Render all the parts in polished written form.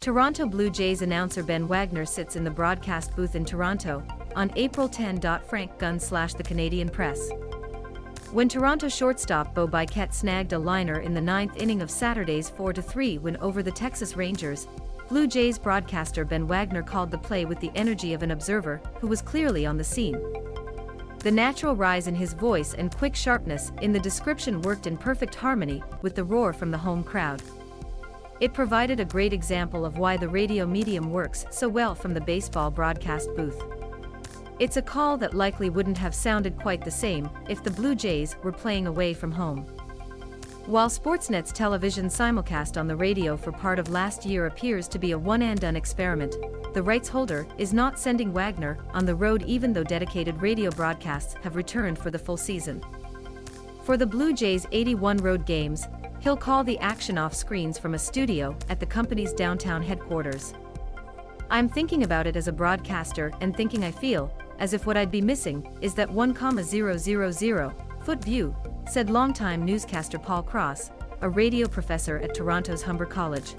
Toronto Blue Jays announcer Ben Wagner sits in the broadcast booth in Toronto on April 10. Frank Gunn / the Canadian Press. When Toronto shortstop Bobby Chet snagged a liner in the ninth inning of Saturday's 4-3 win over the Texas Rangers, Blue Jays broadcaster Ben Wagner called the play with the energy of an observer who was clearly on the scene. The natural rise in his voice and quick sharpness in the description worked in perfect harmony with the roar from the home crowd. It provided a great example of why the radio medium works so well from the baseball broadcast booth. It's a call that likely wouldn't have sounded quite the same if the Blue Jays were playing away from home. While Sportsnet's television simulcast on the radio for part of last year appears to be a one-and-done experiment, the rights holder is not sending Wagner on the road even though dedicated radio broadcasts have returned for the full season. For the Blue Jays' 81 road games, he'll call the action off screens from a studio at the company's downtown headquarters. "I'm thinking about it as a broadcaster and thinking I feel as if what I'd be missing is that 1,000-foot view," said longtime newscaster Paul Cross, a radio professor at Toronto's Humber College.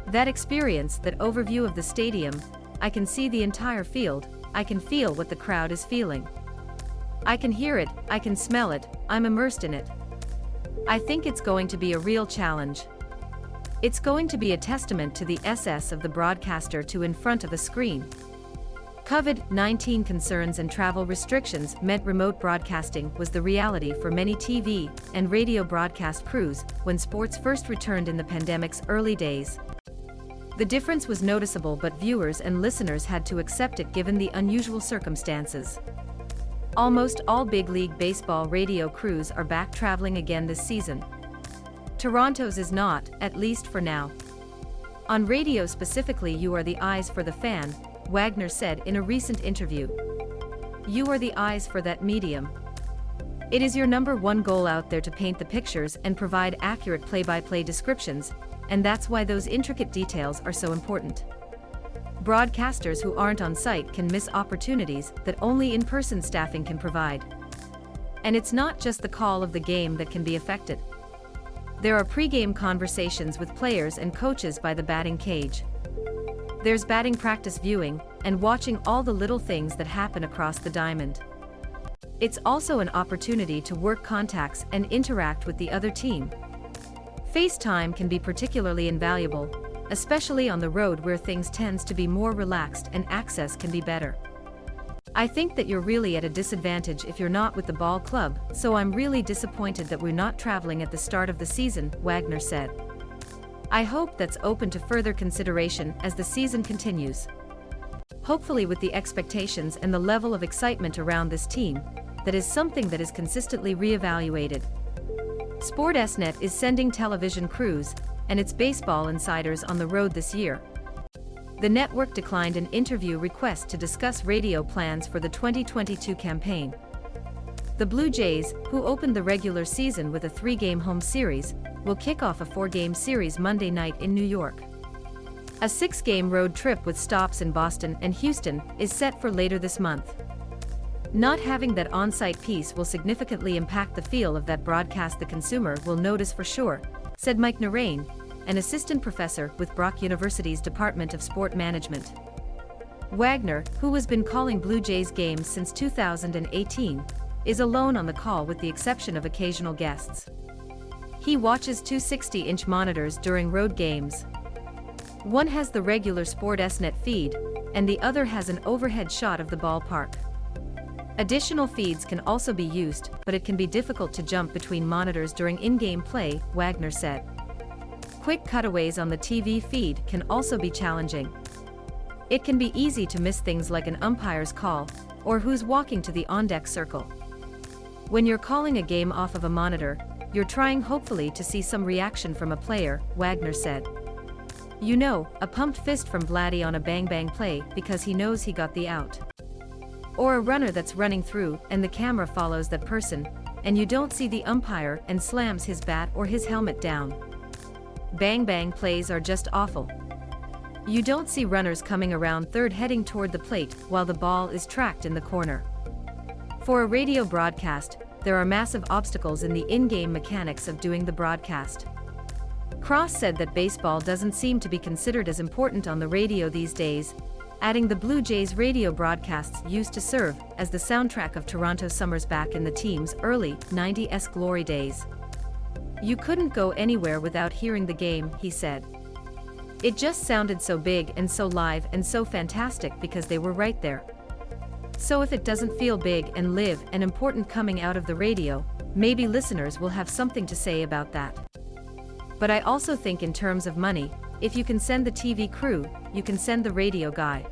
"That experience, that overview of the stadium, I can see the entire field, I can feel what the crowd is feeling. I can hear it, I can smell it, I'm immersed in it. I think it's going to be a real challenge. It's going to be a testament to the essence of the broadcaster to in front of a screen." COVID-19 concerns and travel restrictions meant remote broadcasting was the reality for many TV and radio broadcast crews when sports first returned in the pandemic's early days. The difference was noticeable, but viewers and listeners had to accept it given the unusual circumstances. Almost all big league baseball radio crews are back traveling again this season. Toronto's is not, at least for now. "On radio specifically, you are the eyes for the fan," Wagner said in a recent interview. "You are the eyes for that medium. It is your number one goal out there to paint the pictures and provide accurate play-by-play descriptions, and that's why those intricate details are so important. Broadcasters who aren't on site can miss opportunities that only in-person staffing can provide. And it's not just the call of the game that can be affected. There are pre-game conversations with players and coaches by the batting cage. There's batting practice viewing and watching all the little things that happen across the diamond. It's also an opportunity to work contacts and interact with the other team. FaceTime can be particularly invaluable, especially on the road where things tends to be more relaxed and access can be better. I think that you're really at a disadvantage if you're not with the ball club, so I'm really disappointed that we're not traveling at the start of the season," Wagner said. "I hope that's open to further consideration as the season continues. Hopefully with the expectations and the level of excitement around this team, that is something that is consistently reevaluated." Sportsnet is sending television crews and its baseball insiders on the road this year. The network declined an interview request to discuss radio plans for the 2022 campaign. The Blue Jays, who opened the regular season with a 3-game home series, will kick off a 4-game series Monday night in New York. A 6-game road trip with stops in Boston and Houston is set for later this month. "Not having that on-site piece will significantly impact the feel of that broadcast. The consumer will notice for sure," said Mike Narain, an assistant professor with Brock University's Department of Sport Management. Wagner, who has been calling Blue Jays games since 2018, is alone on the call with the exception of occasional guests. He watches two 60-inch monitors during road games. One has the regular Sportsnet feed, and the other has an overhead shot of the ballpark. Additional feeds can also be used, but it can be difficult to jump between monitors during in-game play, Wagner said. Quick cutaways on the TV feed can also be challenging. It can be easy to miss things like an umpire's call, or who's walking to the on-deck circle. When you're calling a game off of a monitor, you're trying hopefully to see some reaction from a player, Wagner said. You know, a pumped fist from Vladdy on a bang-bang play because he knows he got the out. Or a runner that's running through and the camera follows that person, and you don't see the umpire and slams his bat or his helmet down. Bang-bang plays are just awful. You don't see runners coming around third heading toward the plate while the ball is tracked in the corner. For a radio broadcast, there are massive obstacles in the in-game mechanics of doing the broadcast. Cross said that baseball doesn't seem to be considered as important on the radio these days, adding the Blue Jays radio broadcasts used to serve as the soundtrack of Toronto summers back in the team's early 90s glory days. You couldn't go anywhere without hearing the game, he said. It just sounded so big and so live and so fantastic because they were right there. So if it doesn't feel big and live and important coming out of the radio, maybe listeners will have something to say about that. But I also think in terms of money, if you can send the TV crew, you can send the radio guy.